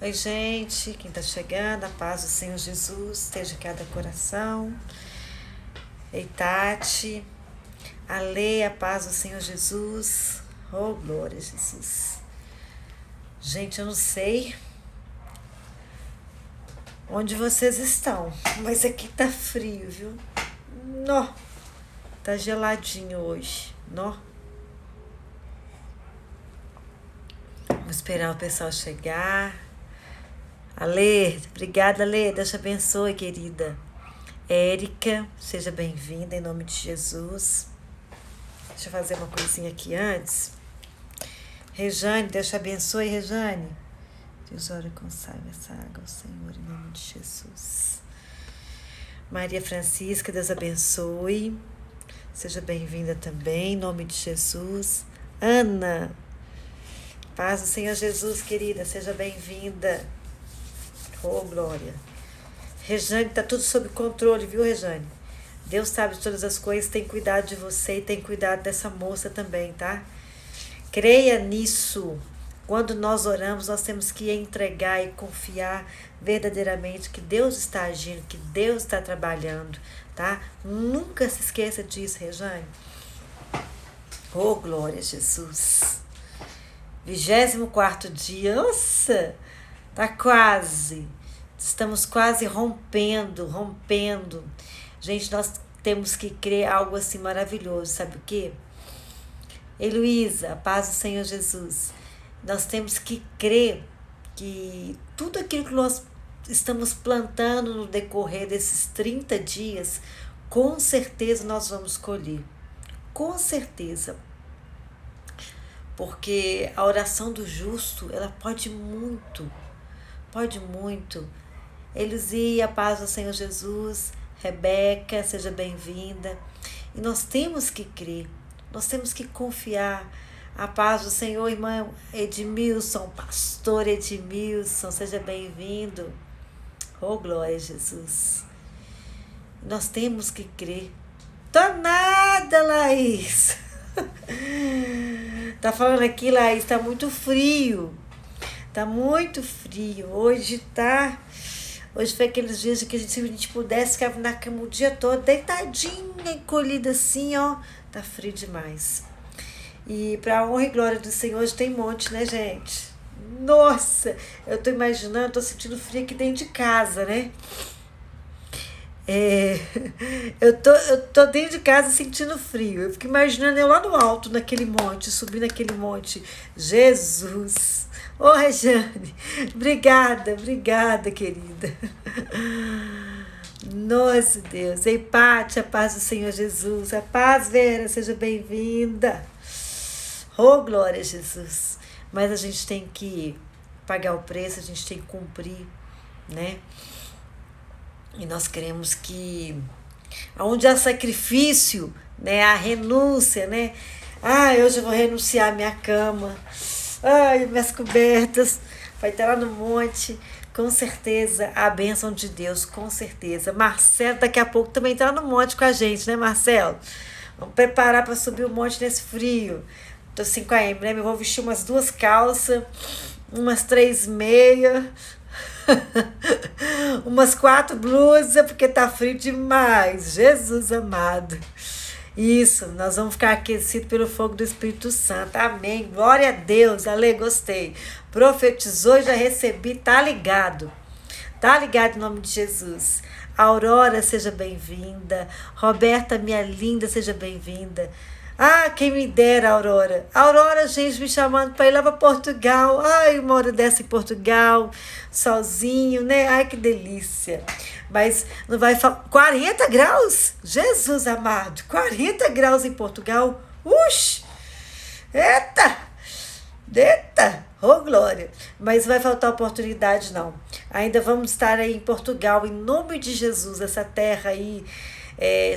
Oi, gente, quem está chegando, a paz do Senhor Jesus esteja em cada coração. Ei, Tati, Ale, a paz do Senhor Jesus. Oh, glória a Jesus. Gente, eu não sei onde vocês estão, mas aqui tá frio, viu? Nó, tá geladinho hoje, nó. Vamos esperar o pessoal chegar. Ale, obrigada, Ale, Deus te abençoe, querida. Érica, seja bem-vinda em nome de Jesus. Deixa eu fazer uma coisinha aqui antes. Rejane, Deus te abençoe, Rejane. Deus ora e consagra essa água ao Senhor em nome de Jesus. Maria Francisca, Deus abençoe. Seja bem-vinda também em nome de Jesus. Ana, paz do Senhor Jesus, querida, seja bem-vinda. Oh, glória. Rejane, tá tudo sob controle, viu, Rejane? Deus sabe de todas as coisas, tem cuidado de você e tem cuidado dessa moça também, tá? Creia nisso. Quando nós oramos, nós temos que entregar e confiar verdadeiramente que Deus está agindo, que Deus está trabalhando, tá? Nunca se esqueça disso, Rejane. Oh, glória a Jesus. 24º dia, nossa, tá quase. Estamos quase rompendo. Gente, nós temos que crer algo assim maravilhoso, sabe o quê? Heloísa, a paz do Senhor Jesus. Nós temos que crer que tudo aquilo que nós estamos plantando no decorrer desses 30 dias, com certeza nós vamos colher. Com certeza. Porque a oração do justo, ela pode muito. Eluzia, a paz do Senhor Jesus. Rebeca, seja bem-vinda. E nós temos que crer, nós temos que confiar. A paz do Senhor, irmão Edmilson, pastor Edmilson, seja bem-vindo. Oh, glória a Jesus. Nós temos que crer. Tô nada, Laís. Tá falando aqui, Laís, tá muito frio. Tá muito frio. Hoje foi aqueles dias que se a gente pudesse ficar na cama o dia todo, deitadinha, encolhida assim, ó. Tá frio demais. E pra honra e glória do Senhor, hoje tem monte, né, gente? Nossa, eu tô imaginando, tô sentindo frio aqui dentro de casa, né? Eu tô dentro de casa sentindo frio. Eu fico imaginando eu lá no alto, naquele monte, subindo aquele monte. Jesus! Ô, Rejane, obrigada, querida. Nossa, Deus. Ei, Pati, a paz do Senhor Jesus. A paz, Vera, seja bem-vinda. Oh, glória a Jesus. Mas a gente tem que pagar o preço, a gente tem que cumprir, né? E nós queremos que, onde há sacrifício, né, a renúncia, né? Hoje eu vou renunciar à minha cama. Minhas cobertas. Vai estar lá no monte. Com certeza, a bênção de Deus, com certeza. Marcelo, daqui a pouco também está lá no monte com a gente, né, Marcelo? Vamos preparar para subir o monte nesse frio. Tô assim com a Emily, né? Eu vou vestir umas 2 calças, umas 3 meias. Umas 4 blusas, porque tá frio demais. Jesus amado. Isso, nós vamos ficar aquecidos pelo fogo do Espírito Santo. Amém. Glória a Deus. Ale, gostei. Profetizou, já recebi. Tá ligado. Tá ligado em nome de Jesus. Aurora, seja bem-vinda. Roberta, minha linda, seja bem-vinda. Quem me dera, Aurora. Aurora, gente, me chamando para ir lá para Portugal. Uma hora dessa em Portugal, sozinho, né? Que delícia. Mas não vai falar. 40 graus? Jesus amado, 40 graus em Portugal? Eita! Oh, glória. Mas não vai faltar oportunidade, não. Ainda vamos estar aí em Portugal, em nome de Jesus, essa terra aí,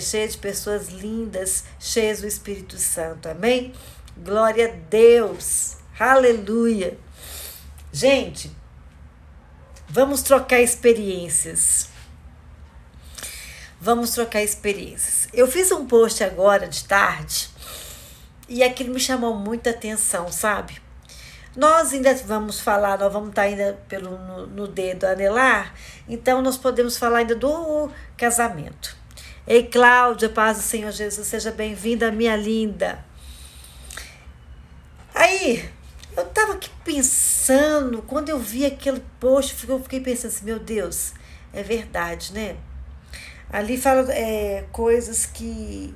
cheia de pessoas lindas, cheias do Espírito Santo, amém? Glória a Deus, aleluia. Gente, vamos trocar experiências. Eu fiz um post agora de tarde e aquilo me chamou muita atenção, sabe? Nós ainda vamos falar, nós vamos estar ainda no dedo anelar, então nós podemos falar ainda do casamento. Ei, Cláudia, paz do Senhor Jesus, seja bem-vinda, minha linda. Aí, eu estava aqui pensando, quando eu vi aquele post, eu fiquei pensando assim, meu Deus, é verdade, né? Ali fala coisas que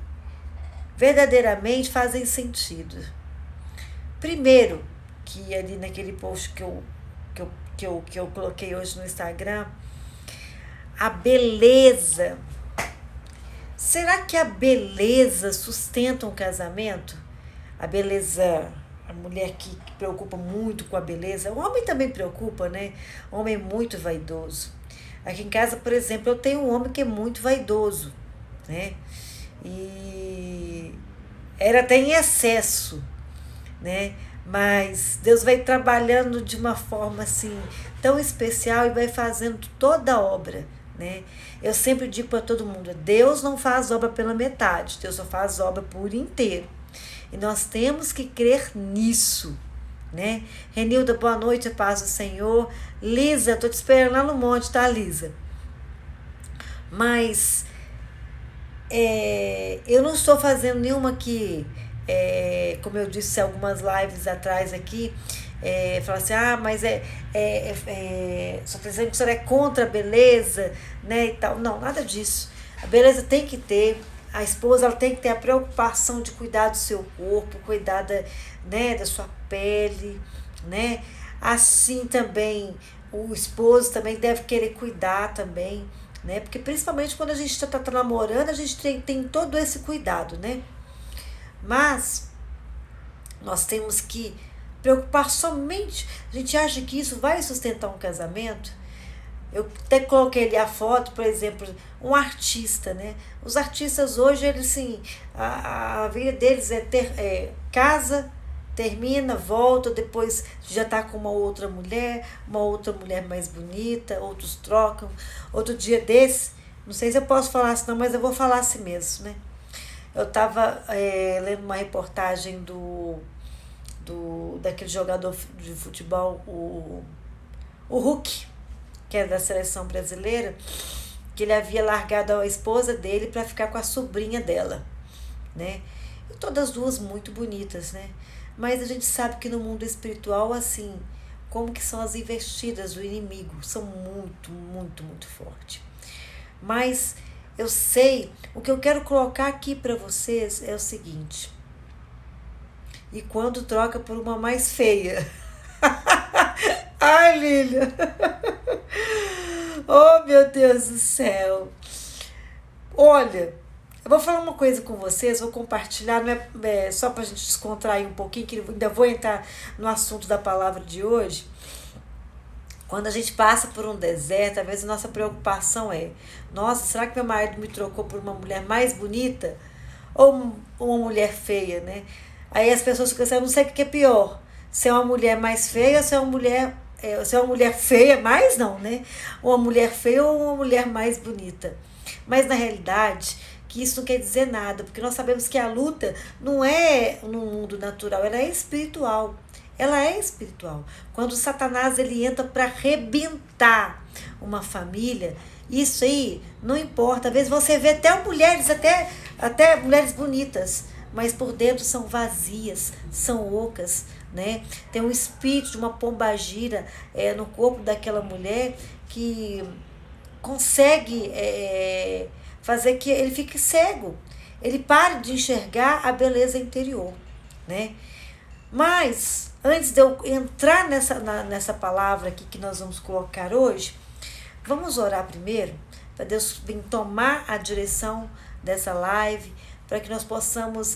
verdadeiramente fazem sentido. Primeiro, que ali naquele post que eu coloquei hoje no Instagram, a beleza. Será que a beleza sustenta um casamento? A beleza, a mulher que preocupa muito com a beleza, o homem também preocupa, né? O homem é muito vaidoso. Aqui em casa, por exemplo, eu tenho um homem que é muito vaidoso, né? E era até em excesso, né? Mas Deus vai trabalhando de uma forma assim tão especial e vai fazendo toda a obra, né? Eu sempre digo para todo mundo, Deus não faz obra pela metade, Deus só faz obra por inteiro. E nós temos que crer nisso, né? Renilda, boa noite, paz do Senhor. Lisa, tô te esperando lá no monte, tá, Lisa? Mas eu não estou fazendo nenhuma que, como eu disse algumas lives atrás aqui, falar assim, mas só está dizendo que a senhora é contra a beleza, né, e tal. Não, nada disso. A beleza tem que ter, a esposa ela tem que ter a preocupação de cuidar do seu corpo, cuidar da sua pele, né? Assim também, o esposo também deve querer cuidar também, né? Porque principalmente quando a gente está namorando, a gente tem todo esse cuidado, né? Mas nós temos que preocupar somente. A gente acha que isso vai sustentar um casamento. Eu até coloquei ali a foto, por exemplo, um artista, né? Os artistas hoje, eles assim, a vida deles casa, termina, volta, depois já está com uma outra mulher mais bonita, outros trocam. Outro dia desse, não sei se eu posso falar assim não, mas eu vou falar assim mesmo, né? Eu estava lendo uma reportagem daquele jogador de futebol, o Hulk, que é da seleção brasileira, que ele havia largado a esposa dele para ficar com a sobrinha dela, né? E todas as duas muito bonitas, né? Mas a gente sabe que no mundo espiritual, assim, como que são as investidas do inimigo, são muito, muito, muito fortes. Mas eu sei, o que eu quero colocar aqui para vocês é o seguinte: e quando troca por uma mais feia? Ai, Lília! Oh, meu Deus do céu! Olha, eu vou falar uma coisa com vocês, vou compartilhar, não é só para a gente descontrair um pouquinho, que ainda vou entrar no assunto da palavra de hoje. Quando a gente passa por um deserto, às vezes a nossa preocupação é: nossa, será que meu marido me trocou por uma mulher mais bonita ou uma mulher feia, né? Aí as pessoas ficam assim, eu não sei o que é pior, se é uma mulher mais feia ou se é uma mulher feia, mais não, né? Uma mulher feia ou uma mulher mais bonita. Mas na realidade, que isso não quer dizer nada, porque nós sabemos que a luta não é no mundo natural, ela é espiritual. Ela é espiritual. Quando Satanás ele entra para arrebentar uma família, isso aí não importa. Às vezes você vê até mulheres bonitas, mas por dentro são vazias, são ocas, né? Tem um espírito de uma pombagira no corpo daquela mulher que consegue fazer que ele fique cego. Ele pare de enxergar a beleza interior, né? Mas, antes de eu entrar nessa palavra aqui que nós vamos colocar hoje, vamos orar primeiro, para Deus vir tomar a direção dessa live, para que nós possamos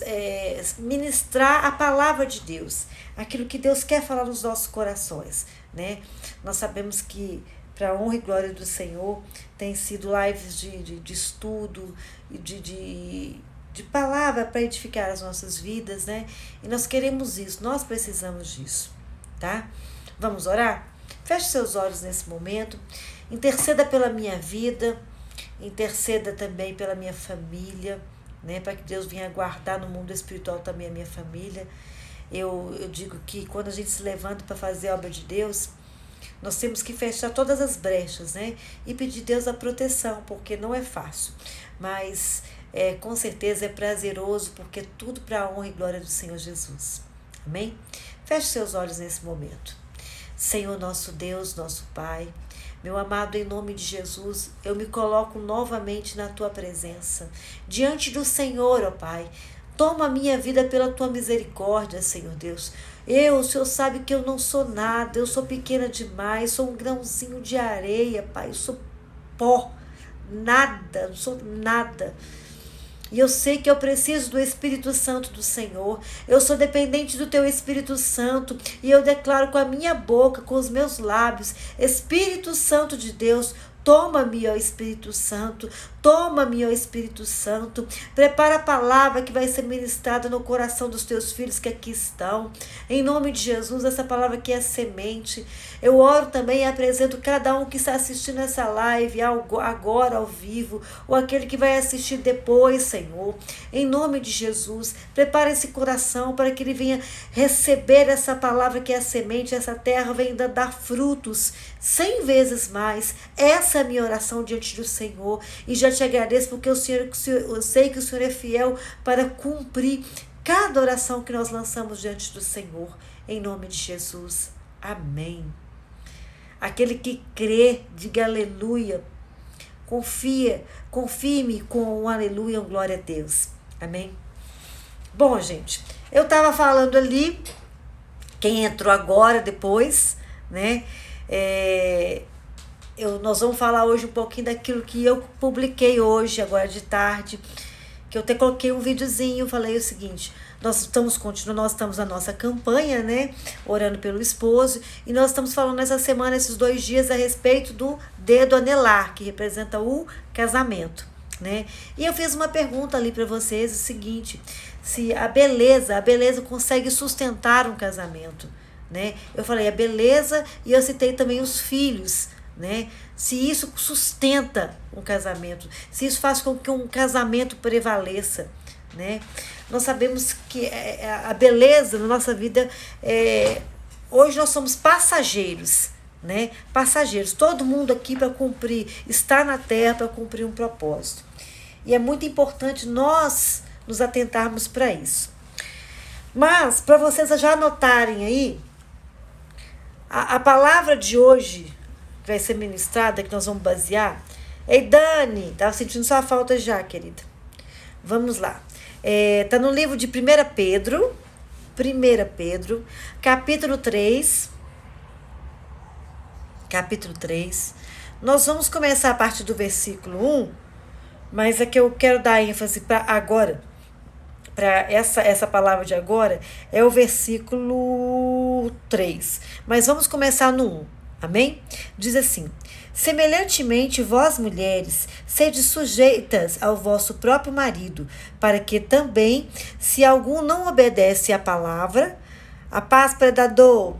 ministrar a palavra de Deus, aquilo que Deus quer falar nos nossos corações, né? Nós sabemos que, para a honra e glória do Senhor, tem sido lives de estudo, de palavra para edificar as nossas vidas, né? E nós queremos isso, nós precisamos disso, tá? Vamos orar? Feche seus olhos nesse momento, interceda pela minha vida, interceda também pela minha família, né? Para que Deus venha guardar no mundo espiritual também a minha família. Eu digo que quando a gente se levanta para fazer a obra de Deus, nós temos que fechar todas as brechas, né? E pedir a Deus a proteção, porque não é fácil. Mas com certeza é prazeroso, porque é tudo para a honra e glória do Senhor Jesus. Amém? Feche seus olhos nesse momento. Senhor, nosso Deus, nosso Pai, meu amado, em nome de Jesus, eu me coloco novamente na Tua presença, diante do Senhor, ó Pai. Toma a minha vida pela Tua misericórdia, Senhor Deus. O Senhor sabe que eu não sou nada, eu sou pequena demais, sou um grãozinho de areia, Pai, eu sou pó, nada, não sou nada. E eu sei que eu preciso do Espírito Santo do Senhor. Eu sou dependente do Teu Espírito Santo. E eu declaro com a minha boca, com os meus lábios, Espírito Santo de Deus, toma-me, ó Espírito Santo. Toma-me, ó Espírito Santo. Prepara a palavra que vai ser ministrada no coração dos Teus filhos que aqui estão. Em nome de Jesus, essa palavra que é semente. Eu oro também e apresento cada um que está assistindo essa live agora ao vivo, ou aquele que vai assistir depois, Senhor. Em nome de Jesus, prepara esse coração para que ele venha receber essa palavra que é a semente, essa terra venha dar frutos 100 vezes mais. Essa é a minha oração diante do Senhor. E já te agradeço porque eu sei que o Senhor é fiel para cumprir cada oração que nós lançamos diante do Senhor. Em nome de Jesus. Amém. Aquele que crê, diga aleluia. Confirme com um aleluia, um glória a Deus. Amém? Bom, gente, eu estava falando ali, quem entrou agora, depois, né? Nós vamos falar hoje um pouquinho daquilo que eu publiquei hoje, agora de tarde, que eu até coloquei um videozinho, falei o seguinte: nós estamos na nossa campanha, né, orando pelo esposo, e nós estamos falando essa semana, esses 2 dias, a respeito do dedo anelar, que representa o casamento, né, e eu fiz uma pergunta ali para vocês, o seguinte: se a beleza consegue sustentar um casamento, né, eu falei a beleza e eu citei também os filhos, né? Se isso sustenta um casamento, se isso faz com que um casamento prevaleça, né? Nós sabemos que a beleza na nossa vida, hoje nós somos passageiros, né? Passageiros, todo mundo aqui para cumprir, está na terra para cumprir um propósito. E é muito importante nós nos atentarmos para isso. Mas, para vocês já anotarem aí, a palavra de hoje vai ser ministrada, que nós vamos basear. Ei, Dani, estava sentindo sua falta já, querida. Vamos lá. Tá no livro de 1 Pedro, capítulo 3. Nós vamos começar a partir do versículo 1, mas é que eu quero dar ênfase para agora, para essa palavra de agora, é o versículo 3. Mas vamos começar no 1. Amém? Diz assim: semelhantemente, vós mulheres, sede sujeitas ao vosso próprio marido, para que também, se algum não obedece à palavra, a paz predador,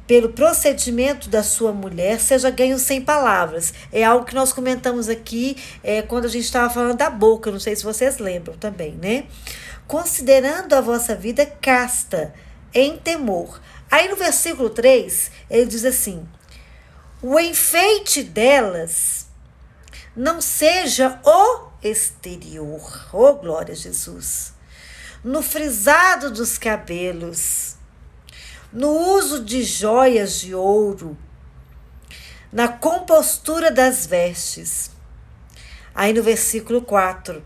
pelo procedimento da sua mulher, seja ganho sem palavras. É algo que nós comentamos aqui quando a gente estava falando da boca, não sei se vocês lembram também, né? Considerando a vossa vida casta, em temor. Aí no versículo 3, ele diz assim: o enfeite delas não seja o exterior, oh glória a Jesus, no frisado dos cabelos, no uso de joias de ouro, na compostura das vestes. Aí no versículo 4,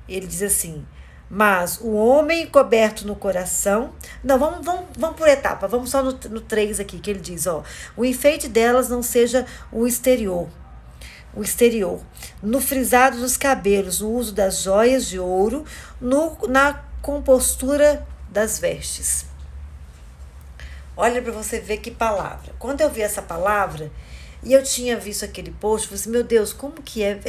ele diz assim: mas o homem coberto no coração... Não, vamos por etapa. Vamos só no 3 aqui, que ele diz, ó: o enfeite delas não seja o exterior. No frisado dos cabelos, no uso das joias de ouro, na compostura das vestes. Olha para você ver que palavra. Quando eu vi essa palavra, e eu tinha visto aquele post, eu falei assim: meu Deus, como que é?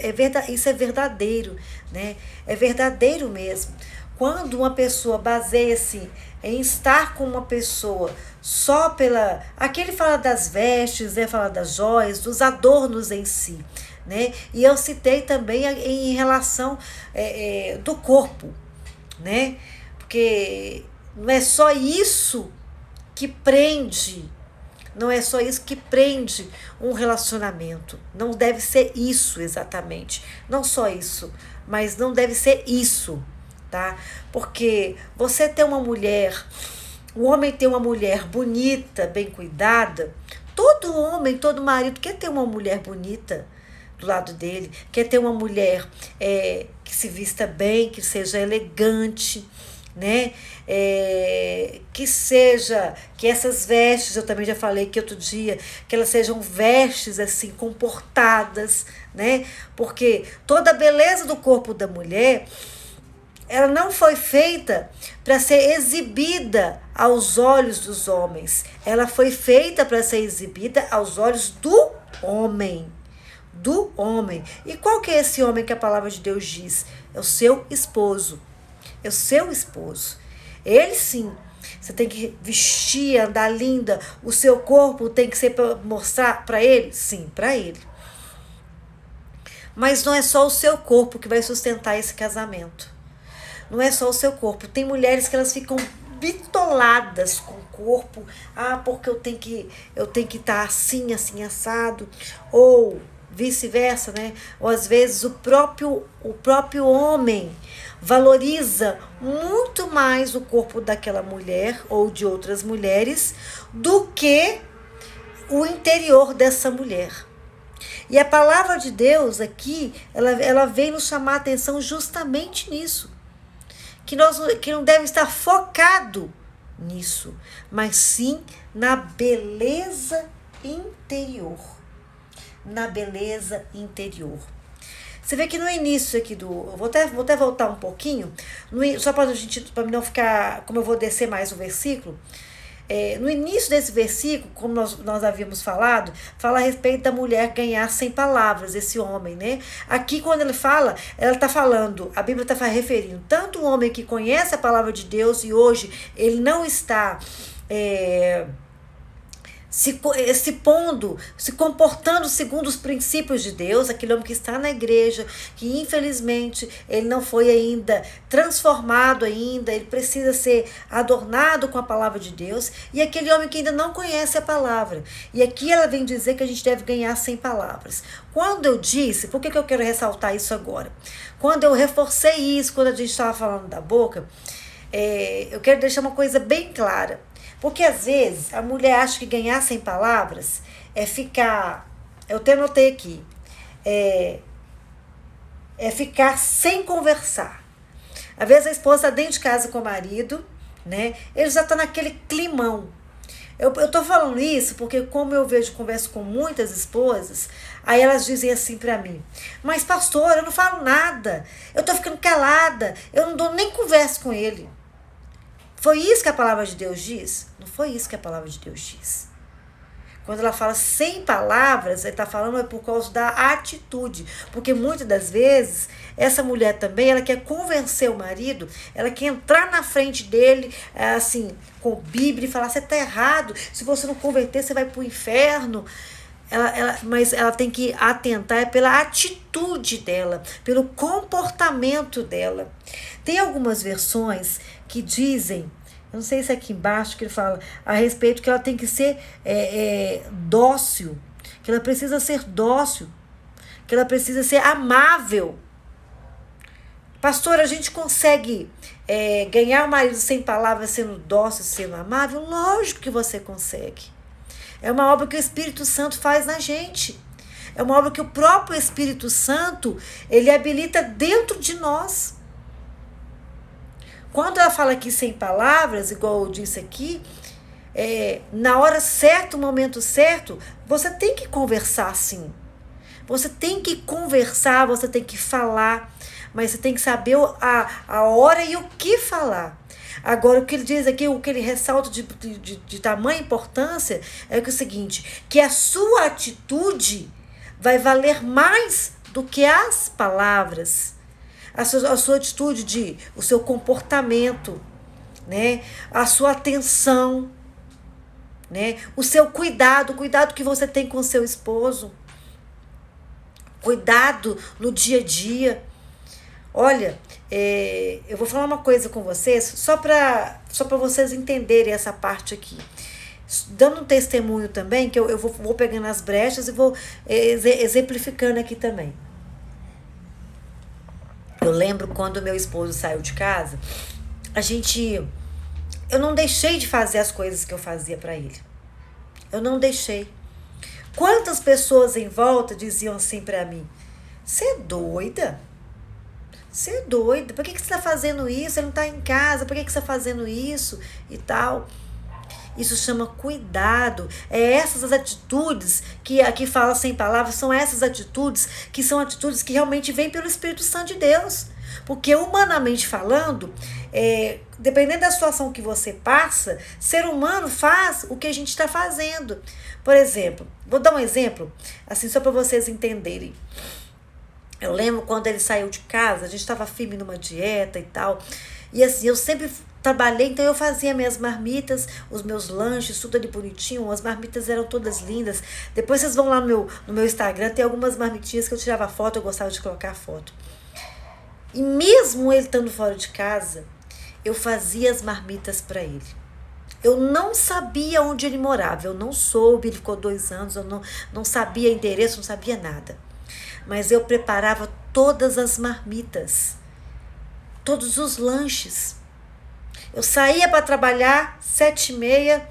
Isso é verdadeiro, né? É verdadeiro mesmo. Quando uma pessoa baseia-se em estar com uma pessoa só pela... Aqui ele fala das vestes, né? Fala das joias, dos adornos em si, né? E eu citei também em relação do corpo, né? Porque Não é só isso que prende. Não é só isso que prende um relacionamento. Não deve ser isso exatamente. Não só isso, mas não deve ser isso, tá? Porque você ter uma mulher, o homem ter uma mulher bonita, bem cuidada, todo homem, todo marido quer ter uma mulher bonita do lado dele, quer ter uma mulher que se vista bem, que seja elegante, né? Que essas vestes, eu também já falei que outro dia, que elas sejam vestes assim, comportadas, né? Porque toda a beleza do corpo da mulher, ela não foi feita para ser exibida aos olhos dos homens. Ela foi feita para ser exibida aos olhos do homem. Do homem. E qual que é esse homem que a palavra de Deus diz? É o seu esposo. É o seu esposo. Ele sim. Você tem que vestir, andar linda. O seu corpo tem que ser para mostrar para ele? Sim, para ele. Mas não é só o seu corpo que vai sustentar esse casamento. Não é só o seu corpo. Tem mulheres que elas ficam bitoladas com o corpo. Porque eu tenho que estar assim, assim, assado. Ou vice-versa, né? Ou às vezes o próprio homem valoriza muito mais o corpo daquela mulher ou de outras mulheres do que o interior dessa mulher. E a palavra de Deus aqui, ela vem nos chamar a atenção justamente nisso. Que não deve estar focado nisso, mas sim na beleza interior. Na beleza interior. Você vê que no início aqui vou até voltar um pouquinho, só para não ficar, como eu vou descer mais o versículo. No início desse versículo, como nós havíamos falado, fala a respeito da mulher ganhar sem palavras, esse homem, né? Aqui, quando ele fala, ela está falando, a Bíblia está referindo tanto o homem que conhece a palavra de Deus e hoje ele não está se comportando segundo os princípios de Deus, aquele homem que está na igreja, que infelizmente ele não foi ainda transformado ainda, ele precisa ser adornado com a palavra de Deus, e aquele homem que ainda não conhece a palavra. E aqui ela vem dizer que a gente deve ganhar sem palavras. Quando eu disse, por que eu quero ressaltar isso agora? Quando eu reforcei isso, quando a gente estava falando da boca, eu quero deixar uma coisa bem clara. Porque às vezes a mulher acha que ganhar sem palavras é ficar, eu até anotei aqui, é ficar sem conversar. Às vezes a esposa está dentro de casa com o marido, né? Ele já está naquele climão. Eu tô falando isso porque, como eu converso com muitas esposas, aí elas dizem assim para mim: mas pastor, eu não falo nada, eu tô ficando calada, eu não dou nem conversa com ele. Foi isso que a palavra de Deus diz? Não foi isso que a palavra de Deus diz. Quando ela fala sem palavras, ela está falando por causa da atitude. Porque muitas das vezes, essa mulher também, ela quer convencer o marido, ela quer entrar na frente dele, assim, com Bíblia e falar: você está errado, se você não converter, você vai para o inferno. Mas ela tem que atentar pela atitude dela, pelo comportamento dela. Tem algumas versões que dizem, eu não sei se é aqui embaixo que ele fala a respeito que ela tem que ser dócil, que ela precisa ser dócil, que ela precisa ser amável. Pastor, a gente consegue ganhar o marido sem palavras, sendo dócil, sendo amável? Lógico que você consegue. É uma obra que o Espírito Santo faz na gente. É uma obra que o próprio Espírito Santo, ele habilita dentro de nós. Quando ela fala aqui sem palavras, igual eu disse aqui, na hora certa, no momento certo, você tem que conversar sim. Você tem que conversar, você tem que falar, mas você tem que saber a hora e o que falar. Agora, o que ele diz aqui, o que ele ressalta de tamanha importância é o seguinte, que a sua atitude vai valer mais do que as palavras. A sua atitude, o seu comportamento, né? A sua atenção, né? O seu cuidado, o cuidado que você tem com o seu esposo, cuidado no dia a dia. Olha, eu vou falar uma coisa com vocês, só para vocês entenderem essa parte aqui. Dando um testemunho também, que eu vou pegando as brechas e vou exemplificando aqui também. Eu lembro quando meu esposo saiu de casa, eu não deixei de fazer as coisas que eu fazia para ele. Eu não deixei. Quantas pessoas em volta diziam assim para mim: você é doida? Você é doida? Por que você está fazendo isso? Você não está em casa? Por que você está fazendo isso? E tal. Isso chama cuidado. É essas as atitudes que aqui fala sem palavras, são essas atitudes que são atitudes que realmente vêm pelo Espírito Santo de Deus. Porque humanamente falando, dependendo da situação que você passa, ser humano faz o que a gente está fazendo. Por exemplo, vou dar um exemplo, assim, só para vocês entenderem. Eu lembro quando ele saiu de casa, a gente estava firme numa dieta e tal. E assim, eu sempre trabalhei, então eu fazia minhas marmitas, os meus lanches, tudo ali bonitinho. As marmitas eram todas lindas. Depois vocês vão lá no meu Instagram, tem algumas marmitinhas que eu tirava foto, eu gostava de colocar foto. E mesmo ele estando fora de casa, eu fazia as marmitas para ele. Eu não sabia onde ele morava, eu não soube, ele ficou 2 anos, eu não sabia endereço, não sabia nada. Mas eu preparava todas as marmitas, todos os lanches. Eu saía para trabalhar 7h30,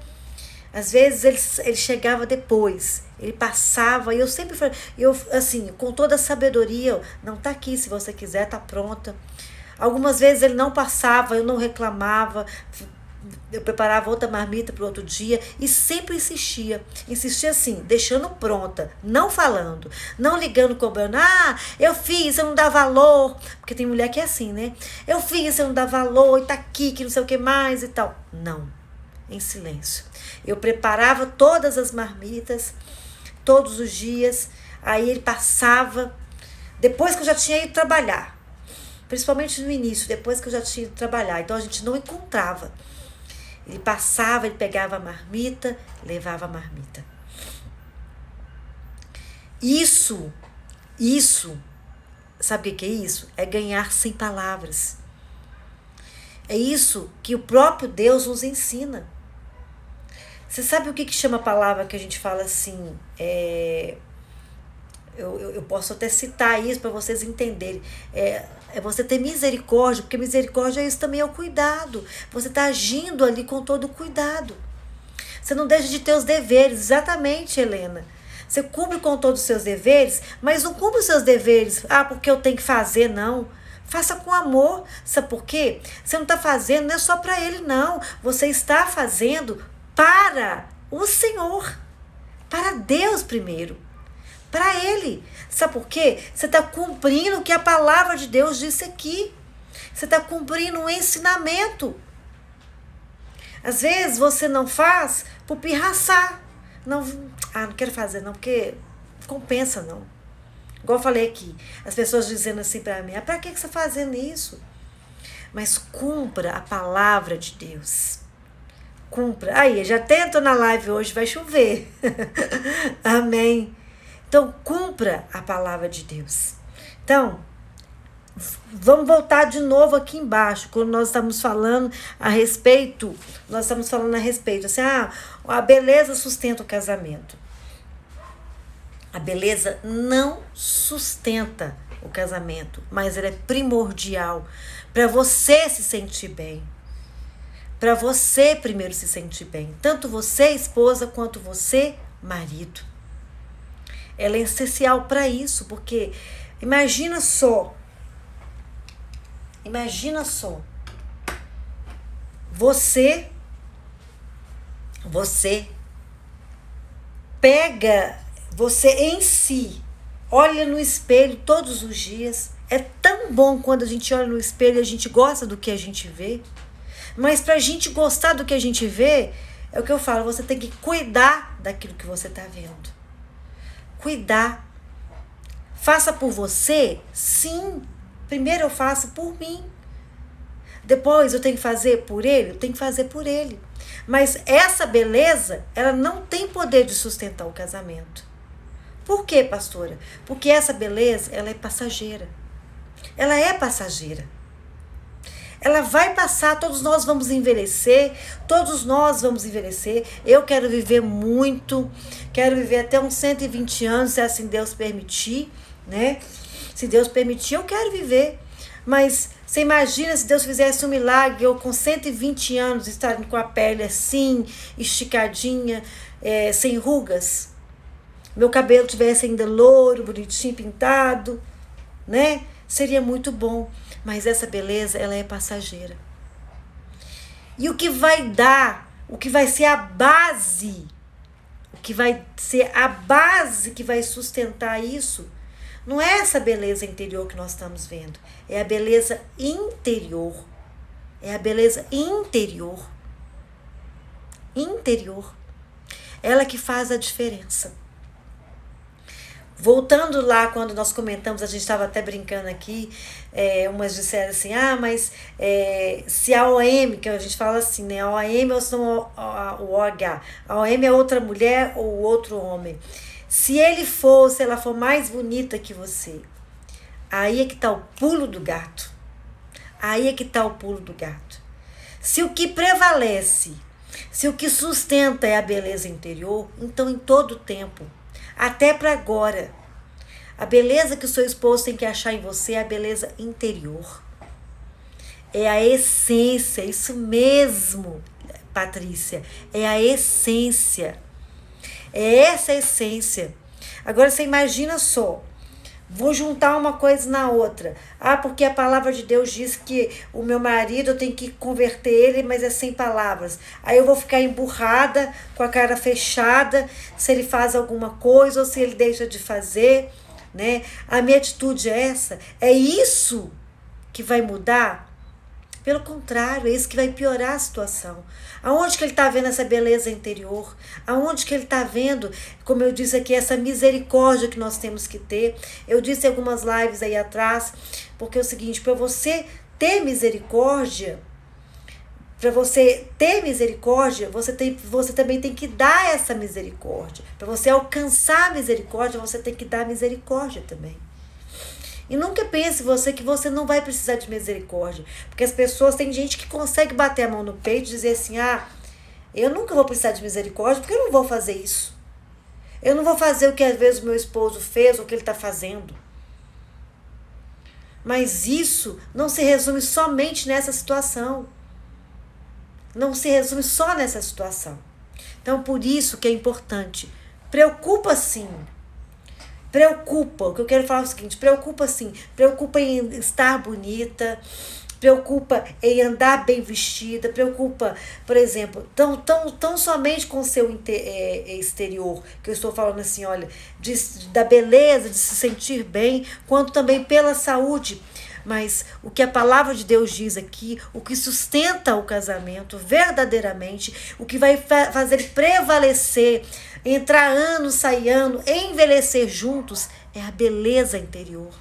às vezes ele chegava depois, ele passava, e eu sempre falei, assim, com toda a sabedoria, não tá aqui, se você quiser, tá pronta. Algumas vezes ele não passava, eu não reclamava, eu preparava outra marmita para o outro dia e sempre insistia assim, deixando pronta, não falando, não ligando, cobrando, eu fiz, eu não dá valor, porque tem mulher que é assim, né? Eu fiz, eu não dá valor, e tá aqui, que não sei o que mais e tal. Não, em silêncio. Eu preparava todas as marmitas, todos os dias, aí ele passava, depois que eu já tinha ido trabalhar, principalmente no início, depois que eu já tinha ido trabalhar, então a gente não encontrava. Ele passava, ele pegava a marmita, levava a marmita. Isso, sabe o que é isso? É ganhar sem palavras. É isso que o próprio Deus nos ensina. Você sabe o que chama a palavra que a gente fala assim? Eu posso até citar isso para vocês entenderem. É você ter misericórdia, porque misericórdia é isso também, é o cuidado. Você está agindo ali com todo o cuidado. Você não deixa de ter os deveres, exatamente, Helena. Você cumpre com todos os seus deveres, mas não cumpre os seus deveres, porque eu tenho que fazer, não. Faça com amor. Sabe por quê? Você não está fazendo, não é só para ele, não. Você está fazendo para o Senhor, para Deus primeiro. Para ele. Sabe por quê? Você está cumprindo o que a palavra de Deus disse aqui. Você está cumprindo um ensinamento. Às vezes você não faz por pirraçar. Não quero fazer não, porque compensa não. Igual eu falei aqui, as pessoas dizendo assim para mim, para que você está fazendo isso? Mas cumpra a palavra de Deus. Cumpra. Aí, já até entrou na live hoje, vai chover. Amém. Então, cumpra a palavra de Deus. Então, vamos voltar de novo aqui embaixo, quando nós estamos falando a respeito, assim, a beleza sustenta o casamento. A beleza não sustenta o casamento, mas ela é primordial para você se sentir bem. Para você primeiro se sentir bem. Tanto você, esposa, quanto você, marido. Ela é essencial para isso, porque imagina só, você pega, você em si, olha no espelho todos os dias. É tão bom quando a gente olha no espelho e a gente gosta do que a gente vê. Mas para a gente gostar do que a gente vê, é o que eu falo, você tem que cuidar daquilo que você está vendo. Cuidar. Faça por você? Sim. Primeiro eu faço por mim. Depois eu tenho que fazer por ele? Eu tenho que fazer por ele. Mas essa beleza, ela não tem poder de sustentar o casamento. Por quê, pastora? Porque essa beleza, ela é passageira. ela é passageira. Ela vai passar, todos nós vamos envelhecer, todos nós vamos envelhecer. Eu quero viver muito, quero viver até uns 120 anos, se assim Deus permitir, né? Se Deus permitir, eu quero viver. Mas você imagina se Deus fizesse um milagre, eu com 120 anos estar com a pele assim, esticadinha, sem rugas. Meu cabelo tivesse ainda louro, bonitinho, pintado, né? Seria muito bom. Mas essa beleza, ela é passageira. E o que vai dar, o que vai ser a base, que vai sustentar isso, não é essa beleza interior que nós estamos vendo. É a beleza interior. É a beleza interior. Interior. Ela que faz a diferença. Voltando lá, quando nós comentamos, a gente estava até brincando aqui, umas disseram assim, mas se a OM, que a gente fala assim, né, a OM ou se não o OH, a OM é outra mulher ou outro homem. Se ela for mais bonita que você, aí é que está o pulo do gato. Aí é que está o pulo do gato. Se o que prevalece, se o que sustenta é a beleza interior, então em todo tempo, até para agora, a beleza que o seu esposo tem que achar em você é a beleza interior. É a essência, isso mesmo, Patrícia, é a essência. É essa a essência. Agora você imagina só, vou juntar uma coisa na outra. Porque a palavra de Deus diz que o meu marido, eu tenho que converter ele, mas é sem palavras. Aí eu vou ficar emburrada, com a cara fechada, se ele faz alguma coisa ou se ele deixa de fazer, né? A minha atitude é essa? É isso que vai mudar? Pelo contrário, é isso que vai piorar a situação. Aonde que ele está vendo essa beleza interior? Aonde que ele está vendo, como eu disse aqui, essa misericórdia que nós temos que ter? Eu disse em algumas lives aí atrás, porque é o seguinte, para você ter misericórdia, você também tem que dar essa misericórdia. Para você alcançar a misericórdia, você tem que dar misericórdia também. E nunca pense que você não vai precisar de misericórdia. Porque as pessoas, tem gente que consegue bater a mão no peito e dizer assim, eu nunca vou precisar de misericórdia porque eu não vou fazer isso. Eu não vou fazer o que às vezes o meu esposo fez ou o que ele está fazendo. Mas isso não se resume somente nessa situação. Não se resume só nessa situação. Então, por isso que é importante. Preocupa sim. O que eu quero falar é o seguinte, preocupa em estar bonita, preocupa em andar bem vestida, preocupa, por exemplo, tão somente com o seu exterior, que eu estou falando assim, olha, da beleza, de se sentir bem, quanto também pela saúde. Mas o que a palavra de Deus diz aqui, o que sustenta o casamento verdadeiramente, o que vai fazer prevalecer, entrar ano, sair ano, envelhecer juntos, é a beleza interior.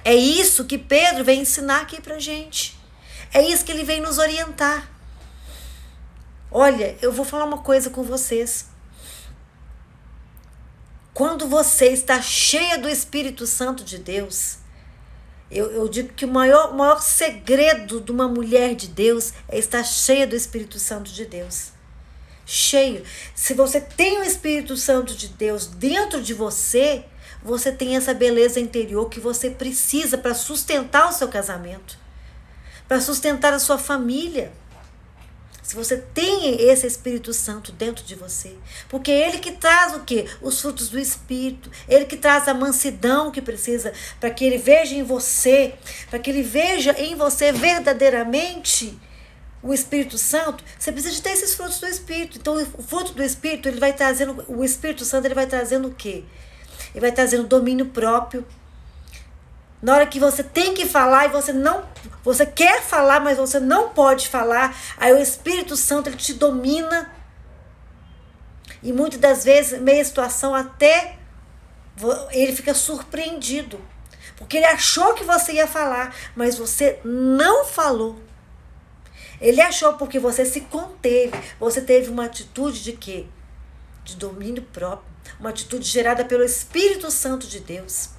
É isso que Pedro vem ensinar aqui pra gente. É isso que ele vem nos orientar. Olha, eu vou falar uma coisa com vocês. Quando você está cheia do Espírito Santo de Deus, eu digo que o maior segredo de uma mulher de Deus é estar cheia do Espírito Santo de Deus. Cheio. Se você tem o Espírito Santo de Deus dentro de você, você tem essa beleza interior que você precisa para sustentar o seu casamento, para sustentar a sua família. Se você tem esse Espírito Santo dentro de você, porque é ele que traz o quê? Os frutos do Espírito, ele que traz a mansidão que precisa para que ele veja em você, para que ele veja em você verdadeiramente o Espírito Santo. Você precisa de ter esses frutos do Espírito. Então o fruto do Espírito, ele vai trazendo, o Espírito Santo, ele vai trazendo o quê? Ele vai trazendo domínio próprio. Na hora que você tem que falar e você quer falar, mas você não pode falar, aí o Espírito Santo, ele te domina. E muitas das vezes, meia situação, até ele fica surpreendido. Porque ele achou que você ia falar, mas você não falou. Ele achou porque você se conteve. Você teve uma atitude de quê? De domínio próprio. Uma atitude gerada pelo Espírito Santo de Deus.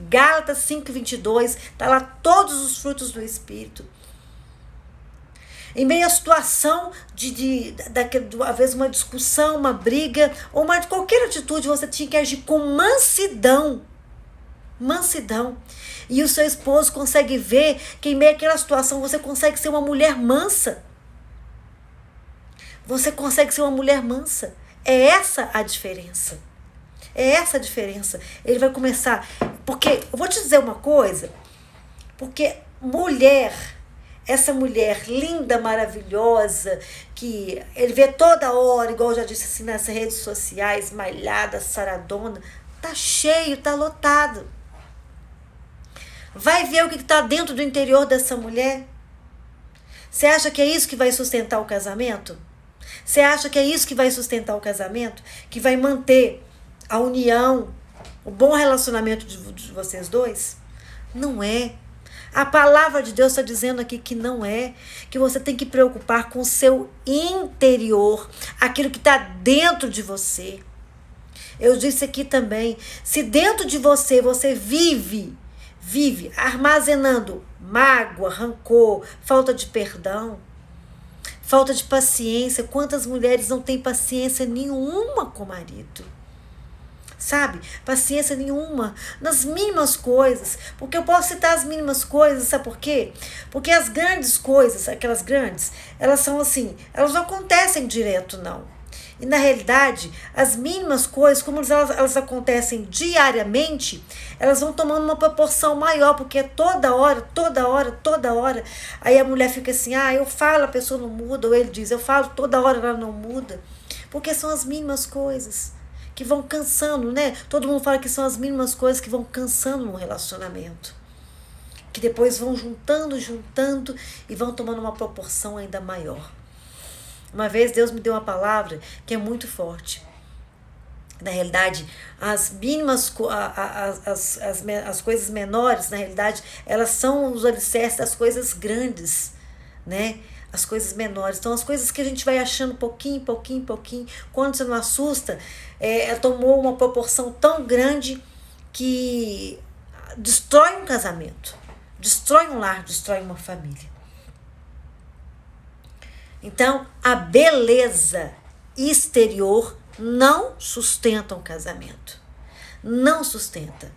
Gálatas 5:22, está lá todos os frutos do Espírito. Em meio à situação às vezes uma discussão, uma briga, ou qualquer atitude, você tinha que agir com mansidão. Mansidão. E o seu esposo consegue ver que em meio àquela situação você consegue ser uma mulher mansa. Você consegue ser uma mulher mansa. É essa a diferença. É essa a diferença. Ele vai começar. Porque, eu vou te dizer uma coisa. Porque essa mulher linda, maravilhosa, que ele vê toda hora, igual eu já disse assim, nas redes sociais, malhada, saradona, tá cheio, tá lotado. Vai ver o que está dentro do interior dessa mulher? Você acha que é isso que vai sustentar o casamento? Você acha que é isso que vai sustentar o casamento? Que vai manter a união, o bom relacionamento de vocês dois? Não é. A palavra de Deus está dizendo aqui que não é. Que você tem que preocupar com o seu interior, aquilo que está dentro de você. Eu disse aqui também, se dentro de você vive armazenando mágoa, rancor, falta de perdão, falta de paciência. Quantas mulheres não têm paciência nenhuma com o marido? Sabe? Paciência nenhuma nas mínimas coisas. Porque eu posso citar as mínimas coisas, sabe por quê? Porque as grandes coisas, aquelas grandes, elas são assim, elas não acontecem direto, não. E na realidade, as mínimas coisas, como elas acontecem diariamente, elas vão tomando uma proporção maior, porque é toda hora. Aí a mulher fica assim, eu falo, a pessoa não muda, ou ele diz, eu falo, toda hora ela não muda. Porque são as mínimas coisas que vão cansando, né? Todo mundo fala que são as mínimas coisas que vão cansando no relacionamento. Que depois vão juntando e vão tomando uma proporção ainda maior. Uma vez Deus me deu uma palavra que é muito forte. Na realidade, as mínimas, as coisas menores, na realidade, elas são os alicerces das coisas grandes, né? As coisas menores. Então, as coisas que a gente vai achando pouquinho, quando você não assusta, tomou uma proporção tão grande que destrói um casamento, destrói um lar, destrói uma família. Então, a beleza exterior não sustenta um casamento. Não sustenta.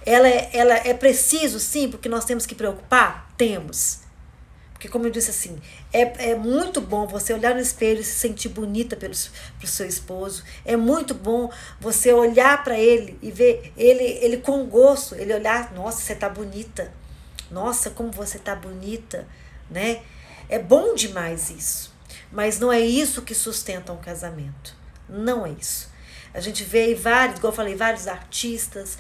Ela é preciso, sim, porque nós temos que preocupar? Temos. Porque, como eu disse assim, é muito bom você olhar no espelho e se sentir bonita pro seu esposo. É muito bom você olhar para ele e ver ele com gosto. Ele olhar, nossa, você tá bonita. Nossa, como você tá bonita, né? É bom demais isso. Mas não é isso que sustenta um casamento. Não é isso. A gente vê aí vários, igual eu falei, vários artistas,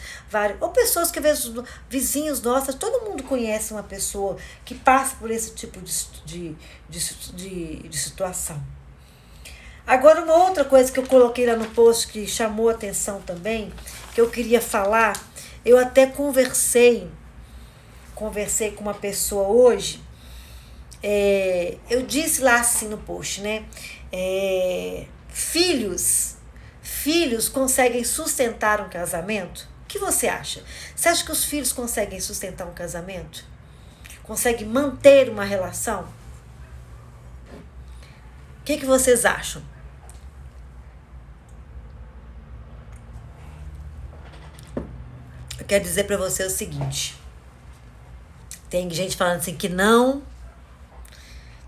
ou pessoas que às vezes, vizinhos nossos, todo mundo conhece uma pessoa que passa por esse tipo de situação. Agora, uma outra coisa que eu coloquei lá no post que chamou a atenção também, que eu queria falar, eu até conversei com uma pessoa hoje. Eu disse lá assim no post, né? Filhos conseguem sustentar um casamento? O que você acha? Você acha que os filhos conseguem sustentar um casamento? Conseguem manter uma relação? O que vocês acham? Eu quero dizer para você o seguinte. Tem gente falando assim que não.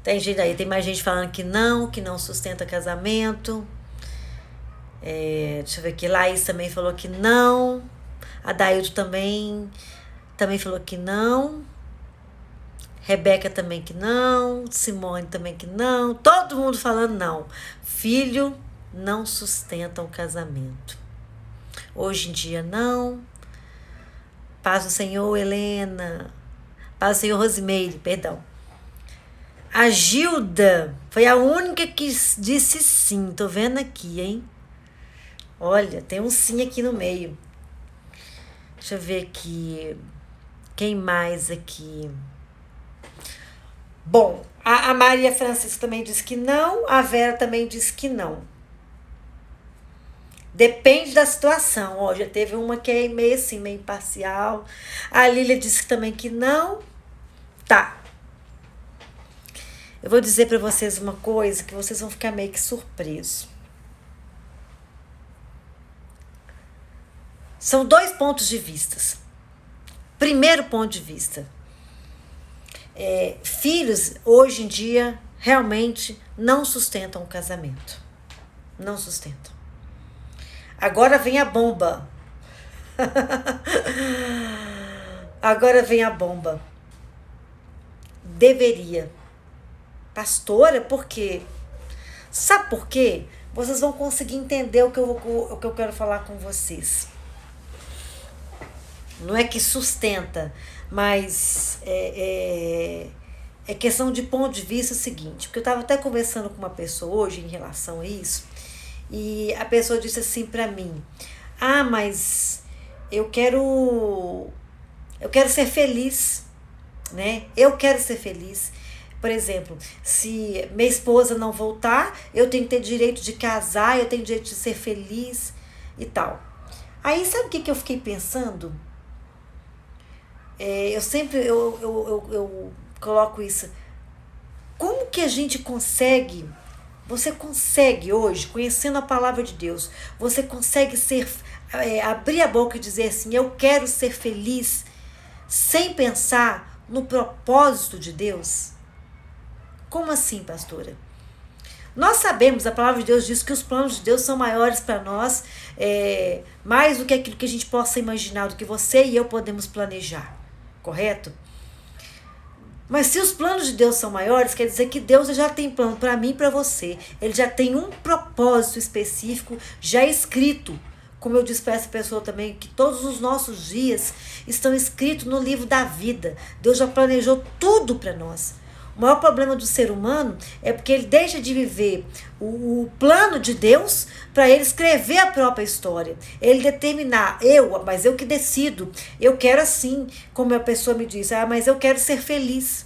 Tem mais gente falando que não sustenta casamento. Deixa eu ver aqui. Laís também falou que não. Adaildo também falou que não. Rebeca também que não. Simone também que não. Todo mundo falando não. Filho não sustenta um casamento. Hoje em dia não. Paz do Senhor, Helena. Paz do Senhor, Rosimeire, perdão. A Gilda foi a única que disse sim. Tô vendo aqui, hein? Olha, tem um sim aqui no meio. Deixa eu ver aqui. Quem mais aqui? Bom, a Maria Francisca também disse que não. A Vera também disse que não. Depende da situação. Ó, já teve uma que é meio assim, meio imparcial. A Lília disse também que não. Tá. Eu vou dizer para vocês uma coisa que vocês vão ficar meio que surpresos. São 2 pontos de vista. Primeiro ponto de vista. Filhos, hoje em dia, realmente não sustentam o casamento. Não sustentam. Agora vem a bomba. Agora vem a bomba. Deveria. Pastora, por quê? Sabe por quê? Vocês vão conseguir entender o que eu quero falar com vocês. Não é que sustenta, mas é questão de ponto de vista seguinte. Porque eu estava até conversando com uma pessoa hoje em relação a isso, e a pessoa disse assim para mim: ah, mas eu quero ser feliz, né? Eu quero ser feliz. Por exemplo, se minha esposa não voltar, eu tenho que ter direito de casar, eu tenho direito de ser feliz e tal. Aí sabe o que eu fiquei pensando? Eu coloco isso. Como que a gente consegue? Você consegue hoje, conhecendo a palavra de Deus, você consegue abrir a boca e dizer assim: eu quero ser feliz, sem pensar no propósito de Deus? Como assim, pastora? Nós sabemos, a palavra de Deus diz que os planos de Deus são maiores para nós, mais do que aquilo que a gente possa imaginar, do que você e eu podemos planejar, correto? Mas se os planos de Deus são maiores, quer dizer que Deus já tem plano para mim e para você. Ele já tem um propósito específico já escrito. Como eu disse para essa pessoa também, que todos os nossos dias estão escritos no livro da vida. Deus já planejou tudo para nós. O maior problema do ser humano é porque ele deixa de viver o plano de Deus para ele escrever a própria história. Ele determinar, mas eu que decido, eu quero assim, como a pessoa me diz, mas eu quero ser feliz.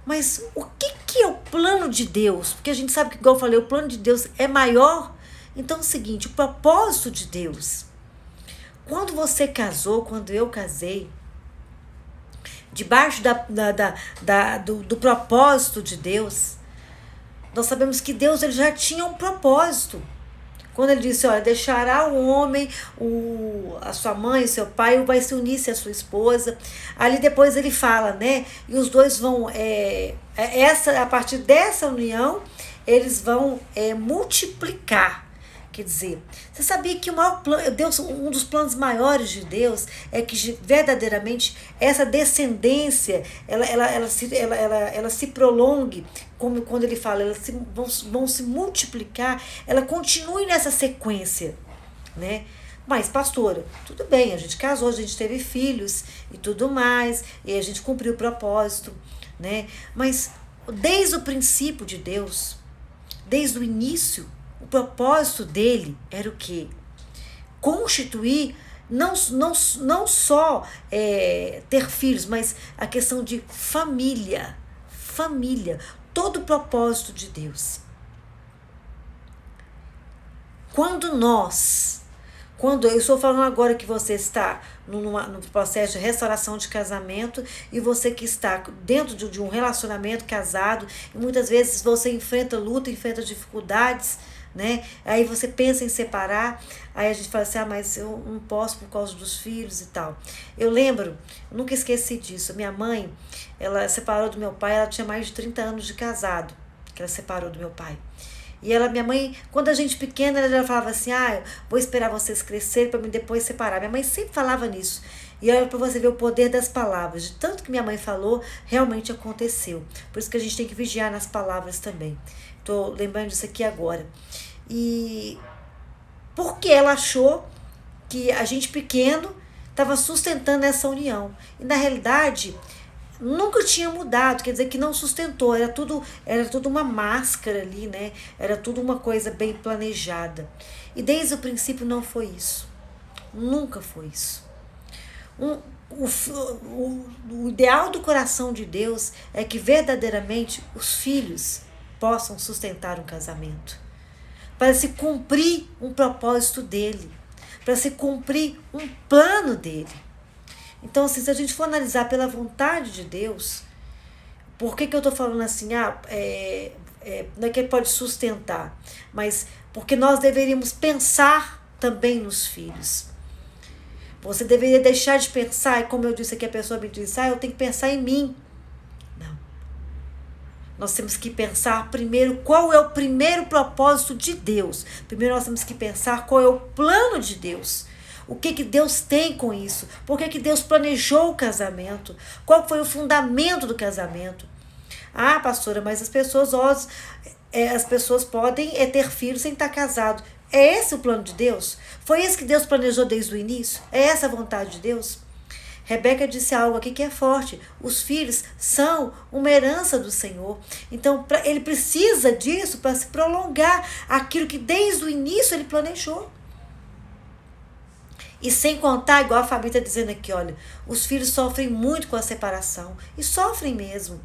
Mas o que é o plano de Deus? Porque a gente sabe que, igual eu falei, o plano de Deus é maior. Então é o seguinte, o propósito de Deus. Quando você casou, quando eu casei, debaixo do propósito de Deus, nós sabemos que Deus ele já tinha um propósito. Quando ele disse, olha, deixará o homem, a sua mãe, o seu pai, vai se unir à sua esposa. Ali depois ele fala, né? E os dois vão, a partir dessa união, eles vão multiplicar. Quer dizer, você sabia que o maior plano, Deus, um dos planos maiores de Deus é que verdadeiramente essa descendência ela se prolongue, como quando ele fala, elas vão se multiplicar, ela continue nessa sequência, né? Mas, pastora, tudo bem, a gente casou, a gente teve filhos e tudo mais, e a gente cumpriu o propósito, né? Mas desde o princípio de Deus, desde o início, o propósito dele era o quê? Constituir, não só ter filhos, mas a questão de família. Família. Todo o propósito de Deus. Quando eu estou falando agora que você está no processo de restauração de casamento e você que está dentro de um relacionamento casado, e muitas vezes você enfrenta luta, enfrenta dificuldades, né? Aí você pensa em separar, aí a gente fala assim, mas eu não posso por causa dos filhos e tal. Eu lembro, eu nunca esqueci disso, minha mãe, ela separou do meu pai, ela tinha mais de 30 anos de casado, que ela separou do meu pai. E minha mãe, quando a gente pequena, ela já falava assim, eu vou esperar vocês crescerem para me depois separar. Minha mãe sempre falava nisso. E olha para você ver o poder das palavras. De tanto que minha mãe falou, realmente aconteceu. Por isso que a gente tem que vigiar nas palavras também. Estou lembrando disso aqui agora. E porque ela achou que a gente pequeno estava sustentando essa união. E na realidade, nunca tinha mudado, quer dizer que não sustentou, era tudo uma máscara ali, né? Era tudo uma coisa bem planejada. E desde o princípio não foi isso. Nunca foi isso. O ideal do coração de Deus é que verdadeiramente os filhos possam sustentar um casamento. para se cumprir um propósito dele, para se cumprir um plano dele. Então, assim, se a gente for analisar pela vontade de Deus, por que eu estou falando assim? Não é que ele pode sustentar, mas porque nós deveríamos pensar também nos filhos. Você deveria deixar de pensar, e como eu disse aqui, a pessoa me disse, eu tenho que pensar em mim. Não. Nós temos que pensar primeiro qual é o primeiro propósito de Deus. Primeiro nós temos que pensar qual é o plano de Deus. O que Deus tem com isso? Por que Deus planejou o casamento? Qual foi o fundamento do casamento? Pastora, mas as pessoas podem ter filhos sem estar casados. É esse o plano de Deus? Foi isso que Deus planejou desde o início? É essa a vontade de Deus? Rebeca disse algo aqui que é forte. Os filhos são uma herança do Senhor. Então, ele precisa disso para se prolongar aquilo que desde o início ele planejou. E sem contar, igual a Fabi está dizendo aqui, olha, os filhos sofrem muito com a separação. E sofrem mesmo.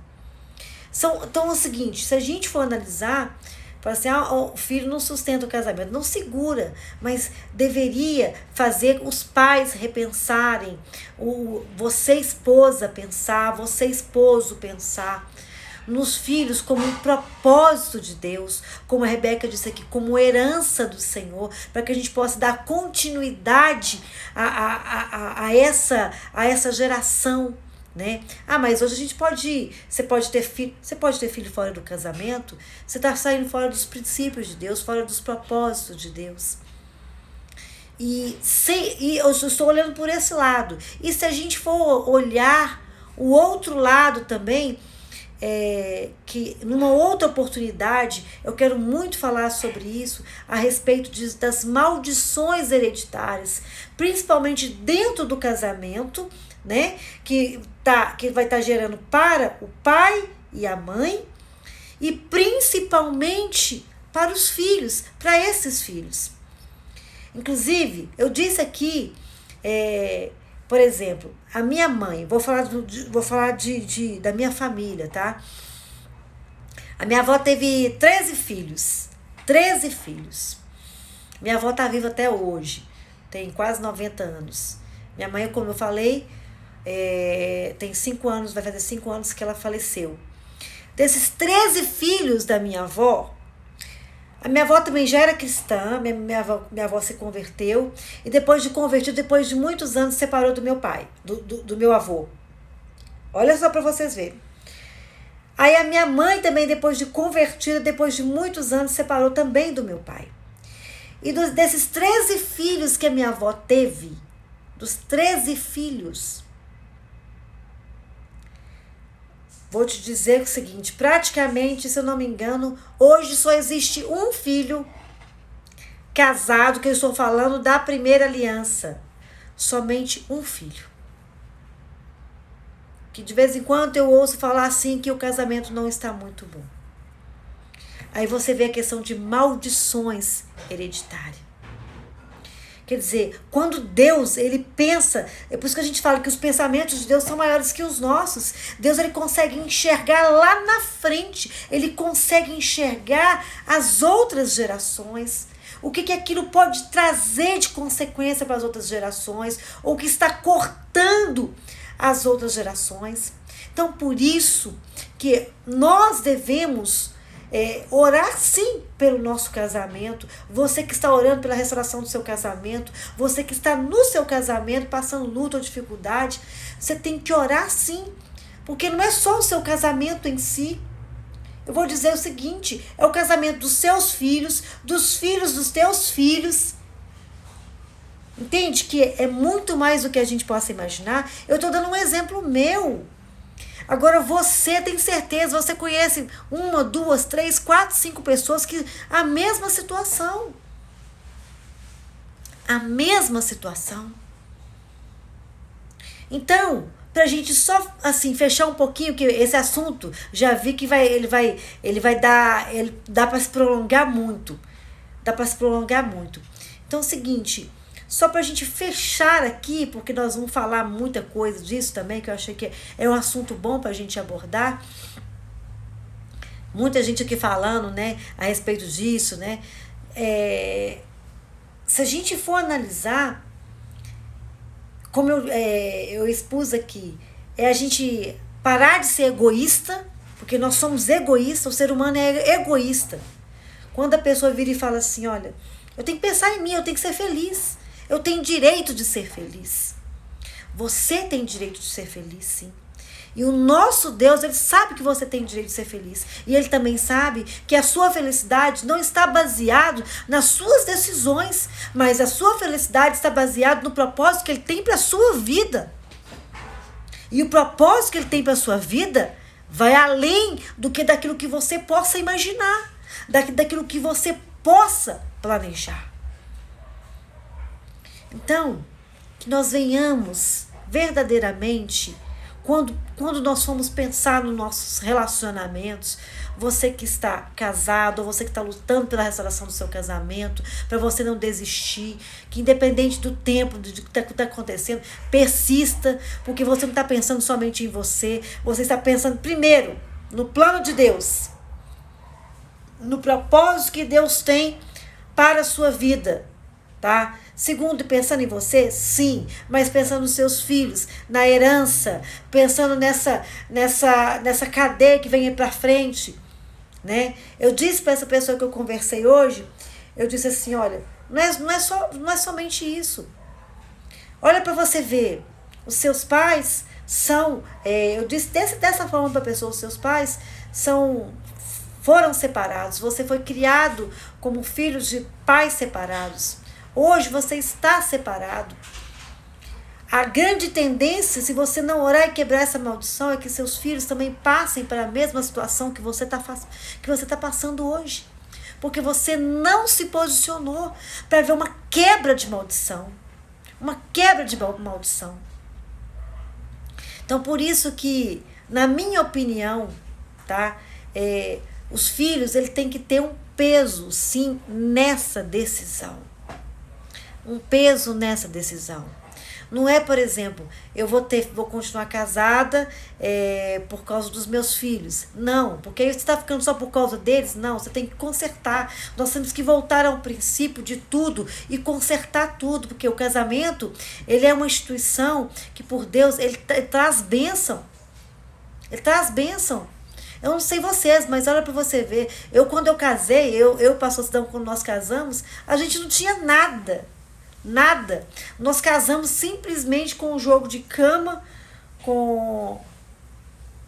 Então é o seguinte, se a gente for analisar, fala assim, o filho não sustenta o casamento, não segura, mas deveria fazer os pais repensarem, você esposa pensar, você esposo pensar nos filhos como um propósito de Deus, como a Rebeca disse aqui, como herança do Senhor, para que a gente possa dar continuidade a essa geração. Né? Mas hoje você pode ter filho fora do casamento, você está saindo fora dos princípios de Deus, fora dos propósitos de Deus. E eu estou olhando por esse lado. E se a gente for olhar o outro lado também, que numa outra oportunidade, eu quero muito falar sobre isso, a respeito das maldições hereditárias, principalmente dentro do casamento, né? Que vai estar gerando para o pai e a mãe e principalmente para os filhos, para esses filhos. Inclusive, eu disse aqui, por exemplo, a minha mãe, vou falar da minha família, tá? A minha avó teve 13 filhos. 13 filhos. Minha avó está viva até hoje, tem quase 90 anos. Minha mãe, como eu falei, tem 5 anos, vai fazer 5 anos que ela faleceu. Desses 13 filhos da minha avó, a minha avó também já era cristã, minha avó se converteu, e depois de convertido, depois de muitos anos, separou do meu pai, do meu avô. Olha só para vocês verem. Aí a minha mãe também, depois de convertida, depois de muitos anos, separou também do meu pai. E desses 13 filhos que a minha avó teve, dos 13 filhos, vou te dizer o seguinte, praticamente, se eu não me engano, hoje só existe um filho casado, que eu estou falando da primeira aliança. Somente um filho. Que de vez em quando eu ouço falar assim que o casamento não está muito bom. Aí você vê a questão de maldições hereditárias. Quer dizer, quando Deus, ele pensa, é por isso que a gente fala que os pensamentos de Deus são maiores que os nossos. Deus, ele consegue enxergar lá na frente, ele consegue enxergar as outras gerações, o que aquilo pode trazer de consequência para as outras gerações, ou que está cortando as outras gerações. Então, por isso que nós devemos orar sim pelo nosso casamento. Você que está orando pela restauração do seu casamento, você que está no seu casamento passando luta ou dificuldade, você tem que orar sim, porque não é só o seu casamento em si. Eu vou dizer o seguinte, é o casamento dos seus filhos, dos filhos dos teus filhos. Entende que é muito mais do que a gente possa imaginar? Eu estou dando um exemplo meu. Agora você tem certeza, você conhece 1, 2, 3, 4, 5 pessoas que a mesma situação. A mesma situação. Então, pra gente só assim fechar um pouquinho, que esse assunto já vi que dá para se prolongar muito. Dá para se prolongar muito. Então é o seguinte, só para a gente fechar aqui, porque nós vamos falar muita coisa disso também, que eu achei que é um assunto bom para a gente abordar. Muita gente aqui falando, né, a respeito disso, né? se a gente for analisar, como eu expus aqui, é a gente parar de ser egoísta, porque nós somos egoístas, o ser humano é egoísta. Quando a pessoa vira e fala assim, olha, eu tenho que pensar em mim, eu tenho que ser feliz, eu tenho direito de ser feliz. Você tem direito de ser feliz, sim. E o nosso Deus, ele sabe que você tem direito de ser feliz. E ele também sabe que a sua felicidade não está baseada nas suas decisões, mas a sua felicidade está baseada no propósito que ele tem para a sua vida. E o propósito que ele tem para a sua vida vai além daquilo que você possa imaginar, daquilo que você possa planejar. Então, que nós venhamos verdadeiramente, quando nós formos pensar nos nossos relacionamentos, você que está casado, ou você que está lutando pela restauração do seu casamento, para você não desistir, que independente do tempo, do que está acontecendo, persista, porque você não está pensando somente em você, você está pensando primeiro no plano de Deus, no propósito que Deus tem para a sua vida, tá? Segundo, pensando em você, sim, mas pensando nos seus filhos, na herança, pensando nessa cadeia que vem aí para frente, né? Eu disse para essa pessoa que eu conversei hoje, eu disse assim, olha, não é somente isso. Olha para você ver, os seus pais são, eu disse dessa forma para a pessoa, os seus pais foram separados, você foi criado como filho de pais separados. Hoje você está separado. A grande tendência, se você não orar e quebrar essa maldição, é que seus filhos também passem para a mesma situação que você está passando hoje. Porque você não se posicionou para ver uma quebra de maldição. Uma quebra de maldição. Então, por isso que, na minha opinião, tá? Os filhos, ele tem que ter um peso, sim, nessa decisão. Um peso nessa decisão. Não é, por exemplo, eu vou continuar casada por causa dos meus filhos. Não, porque aí você está ficando só por causa deles. Não, você tem que consertar. Nós temos que voltar ao princípio de tudo e consertar tudo, porque o casamento, ele é uma instituição que por Deus, ele traz bênção. Ele traz bênção. Eu não sei vocês, mas olha para você ver. Quando eu casei, eu pastor Sidão, quando nós casamos, a gente não tinha nada. Nada. Nós casamos simplesmente com um jogo de cama,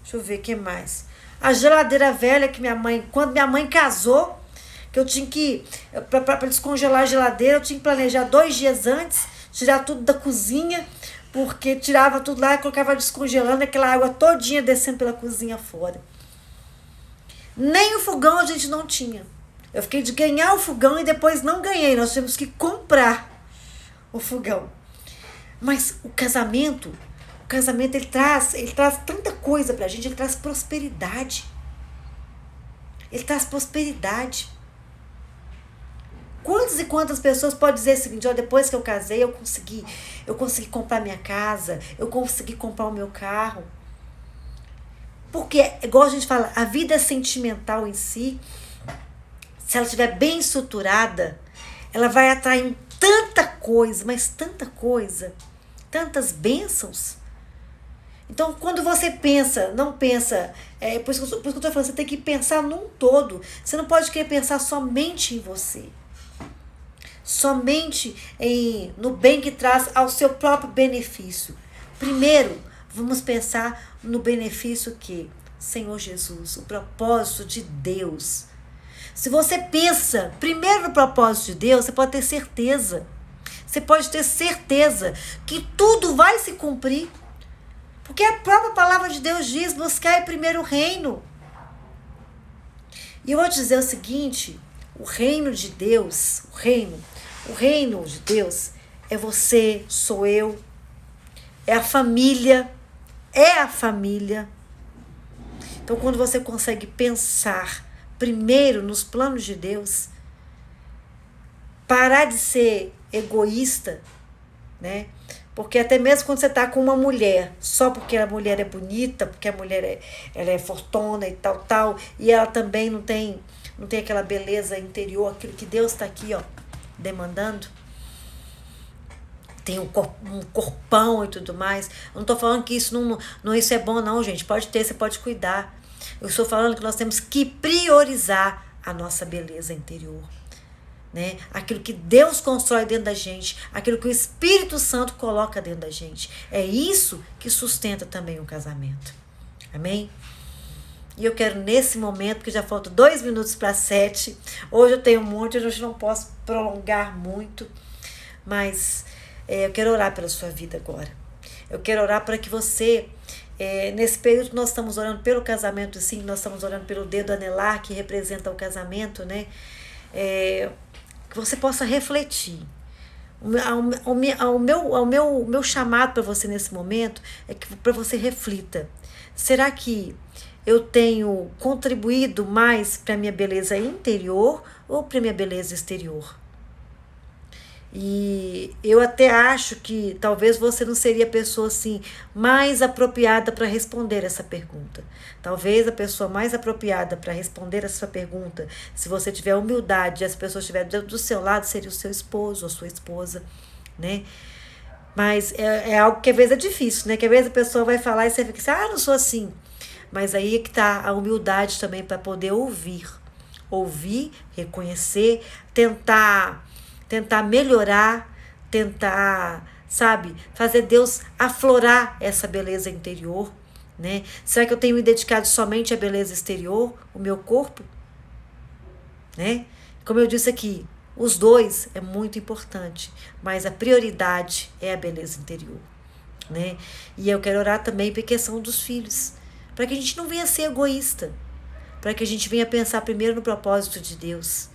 deixa eu ver o que mais. A geladeira velha que quando minha mãe casou, que eu tinha que, para descongelar a geladeira, eu tinha que planejar 2 dias antes, tirar tudo da cozinha, porque tirava tudo lá e colocava descongelando, aquela água todinha descendo pela cozinha fora. Nem o fogão a gente não tinha. Eu fiquei de ganhar o fogão e depois não ganhei, nós tivemos que comprar o fogão. Mas o casamento ele traz tanta coisa pra gente, ele traz prosperidade. Ele traz prosperidade. Quantas e quantas pessoas podem dizer o seguinte, ó, depois que eu casei, eu consegui comprar minha casa, eu consegui comprar o meu carro. Porque, igual a gente fala, a vida sentimental em si, se ela estiver bem estruturada, ela vai atrair tanta coisa, mas tanta coisa, tantas bênçãos. Então, quando você não pensa, por isso que eu estou falando, você tem que pensar num todo. Você não pode querer pensar somente em você. Somente no bem que traz ao seu próprio benefício. Primeiro, vamos pensar no benefício que, Senhor Jesus, o propósito de Deus. Se você pensa primeiro no propósito de Deus, você pode ter certeza. Você pode ter certeza que tudo vai se cumprir. Porque a própria palavra de Deus diz, buscai primeiro o reino. E eu vou te dizer o seguinte, o reino de Deus, o reino de Deus é você, sou eu, é a família. Então, quando você consegue pensar primeiro nos planos de Deus, parar de ser egoísta, né? Porque até mesmo quando você está com uma mulher, só porque a mulher é bonita, porque a mulher ela é fortuna e tal, e ela também não tem aquela beleza interior, aquilo que Deus está aqui, ó, demandando. Tem um corpão e tudo mais. Eu não estou falando que isso é bom, não, gente. Pode ter, você pode cuidar. Eu estou falando que nós temos que priorizar a nossa beleza interior. Né? Aquilo que Deus constrói dentro da gente, aquilo que o Espírito Santo coloca dentro da gente. É isso que sustenta também o casamento. Amém? E eu quero nesse momento, porque já faltam 2 minutos para 7. Hoje eu tenho um monte, hoje eu não posso prolongar muito. Mas eu quero orar pela sua vida agora. Eu quero orar para que você, nesse período que nós estamos orando pelo casamento, sim, nós estamos orando pelo dedo anelar, que representa o casamento, né? Que você possa refletir. O meu chamado para você nesse momento é que para você reflita. Será que eu tenho contribuído mais para a minha beleza interior ou para a minha beleza exterior? E eu até acho que talvez você não seria a pessoa assim mais apropriada para responder essa pergunta. Talvez a pessoa mais apropriada para responder essa pergunta, se você tiver humildade e as pessoas estiverem do seu lado, seria o seu esposo ou sua esposa, né? Mas é algo que às vezes é difícil, né? Que às vezes a pessoa vai falar e você fica assim, não sou assim. Mas aí é que está a humildade também para poder ouvir, reconhecer, tentar melhorar, tentar, sabe, fazer Deus aflorar essa beleza interior, né? Será que eu tenho me dedicado somente à beleza exterior, o meu corpo? Né? Como eu disse aqui, os dois é muito importante, mas a prioridade é a beleza interior, né? E eu quero orar também pela questão dos filhos, para que a gente não venha ser egoísta, para que a gente venha pensar primeiro no propósito de Deus,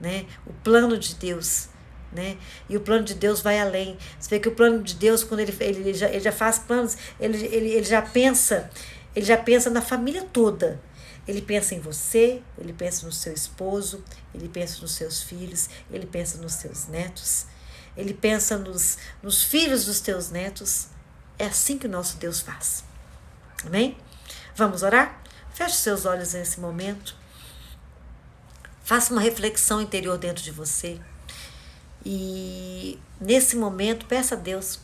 né? O plano de Deus, né? E o plano de Deus vai além. Você vê que o plano de Deus, quando ele já faz planos, ele já pensa na família toda. Ele pensa em você, ele pensa no seu esposo, ele pensa nos seus filhos, ele pensa nos seus netos, ele pensa nos filhos dos teus netos. É assim que o nosso Deus faz. Amém? Vamos orar? Feche seus olhos nesse momento. Faça uma reflexão interior dentro de você. E nesse momento, peça a Deus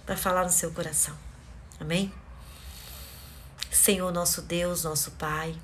para falar no seu coração. Amém? Senhor, nosso Deus, nosso Pai.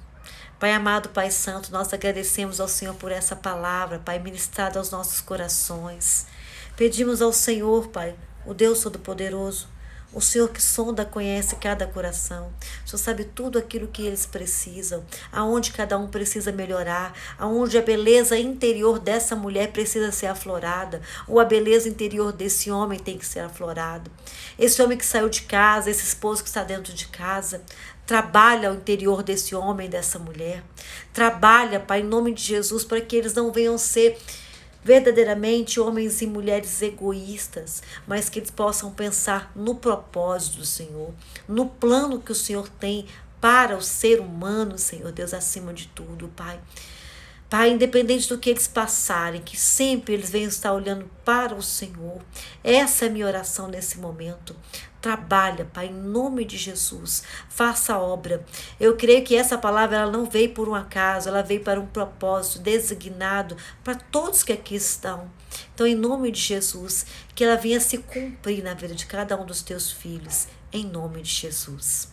Pai amado, Pai Santo, nós agradecemos ao Senhor por essa palavra, Pai, ministrada aos nossos corações. Pedimos ao Senhor, Pai, o Deus Todo-Poderoso, o Senhor que sonda, conhece cada coração. O Senhor sabe tudo aquilo que eles precisam, aonde cada um precisa melhorar, aonde a beleza interior dessa mulher precisa ser aflorada, ou a beleza interior desse homem tem que ser aflorada. Esse homem que saiu de casa, esse esposo que está dentro de casa, trabalha o interior desse homem, dessa mulher. Trabalha, Pai, em nome de Jesus, para que eles não venham ser verdadeiramente homens e mulheres egoístas, mas que eles possam pensar no propósito do Senhor, no plano que o Senhor tem para o ser humano, Senhor Deus, acima de tudo, Pai. Pai, independente do que eles passarem, que sempre eles venham estar olhando para o Senhor. Essa é a minha oração nesse momento. Trabalha, Pai, em nome de Jesus. Faça a obra. Eu creio que essa palavra ela não veio por um acaso, ela veio para um propósito designado para todos que aqui estão. Então, em nome de Jesus, que ela venha se cumprir na vida de cada um dos teus filhos. Em nome de Jesus.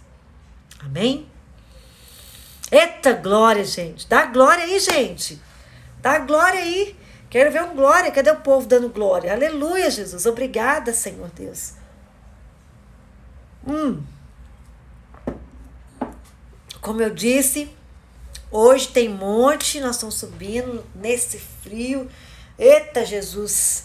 Amém? Eita glória, gente. Dá glória aí, gente. Dá glória aí. Quero ver um glória. Cadê o povo dando glória? Aleluia, Jesus. Obrigada, Senhor Deus. Como eu disse, hoje tem monte. Nós estamos subindo nesse frio. Eita, Jesus.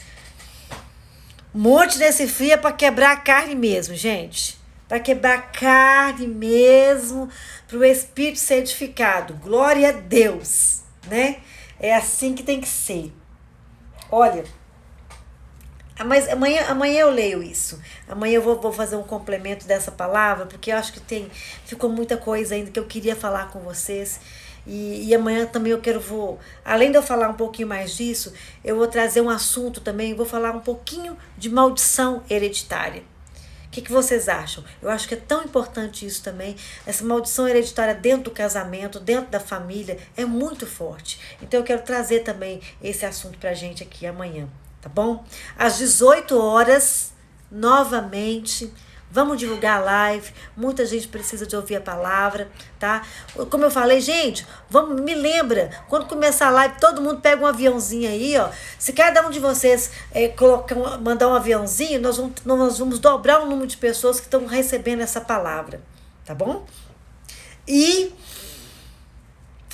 Monte nesse frio é para quebrar a carne mesmo, gente. Para quebrar a carne mesmo, para o Espírito ser edificado. Glória a Deus, né? É assim que tem que ser. Olha, mas amanhã eu leio isso. Amanhã eu vou fazer um complemento dessa palavra, porque eu acho que ficou muita coisa ainda que eu queria falar com vocês. E amanhã também além de eu falar um pouquinho mais disso, eu vou trazer um assunto também, vou falar um pouquinho de maldição hereditária. O que vocês acham? Eu acho que é tão importante isso também. Essa maldição hereditária dentro do casamento, dentro da família, é muito forte. Então eu quero trazer também esse assunto pra gente aqui amanhã, tá bom? Às 18 horas, novamente, vamos divulgar a live. Muita gente precisa de ouvir a palavra, tá? Como eu falei, gente, me lembra, quando começar a live, todo mundo pega um aviãozinho aí, ó. Se cada um de vocês mandar um aviãozinho, nós vamos dobrar o número de pessoas que estão recebendo essa palavra, tá bom? E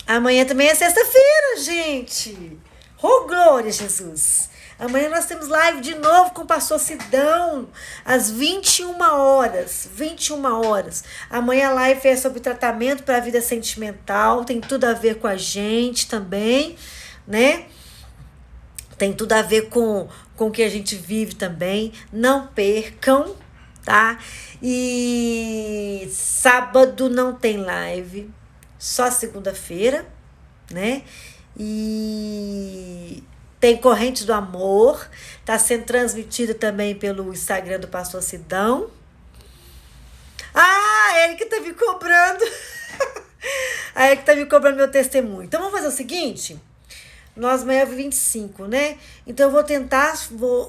amanhã também é sexta-feira, gente. Oh, glória a Jesus! Amanhã nós temos live de novo com o pastor Sidão, às 21 horas. 21 horas. Amanhã a live é sobre tratamento para a vida sentimental. Tem tudo a ver com a gente também, né? Tem tudo a ver com o que a gente vive também. Não percam, tá? E sábado não tem live, só segunda-feira, né? E tem Correntes do Amor, tá sendo transmitida também pelo Instagram do pastor Sidão. Ah, a Erika tá me cobrando. A Erika tá me cobrando meu testemunho. Então vamos fazer o seguinte, nós amanhã é 25, né? Então eu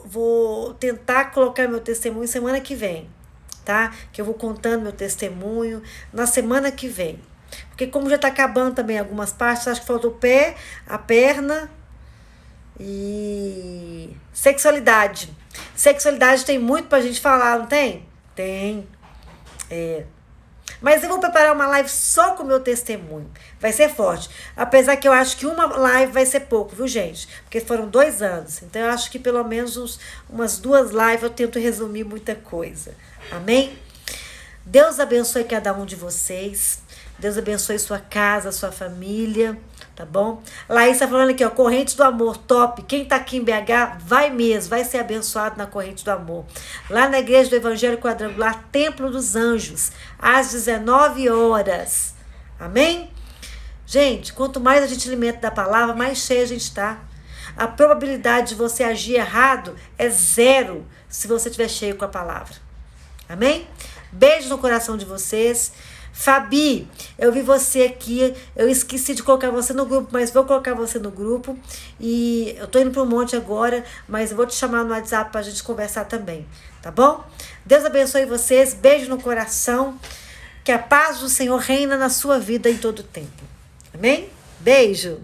vou tentar colocar meu testemunho semana que vem, tá? Que eu vou contando meu testemunho na semana que vem. Porque como já tá acabando também algumas partes, acho que faltou o pé, a perna e sexualidade. Sexualidade tem muito pra gente falar, não tem? Tem. Mas eu vou preparar uma live só com o meu testemunho. Vai ser forte. Apesar que eu acho que uma live vai ser pouco, viu, gente? Porque foram 2 anos. Então eu acho que pelo menos umas 2 lives eu tento resumir muita coisa. Amém? Deus abençoe cada um de vocês. Deus abençoe sua casa, sua família, tá bom? Laís tá falando aqui, ó, Correntes do Amor, top. Quem tá aqui em BH, vai mesmo, vai ser abençoado na Corrente do Amor. Lá na Igreja do Evangelho Quadrangular, Templo dos Anjos, às 19 horas. Amém? Gente, quanto mais a gente alimenta da palavra, mais cheia a gente tá. A probabilidade de você agir errado é 0 se você estiver cheio com a palavra. Amém? Beijo no coração de vocês. Fabi, eu vi você aqui, eu esqueci de colocar você no grupo, mas vou colocar você no grupo. E eu tô indo para um monte agora, mas eu vou te chamar no WhatsApp pra gente conversar também, tá bom? Deus abençoe vocês, beijo no coração, que a paz do Senhor reina na sua vida em todo tempo. Amém? Beijo!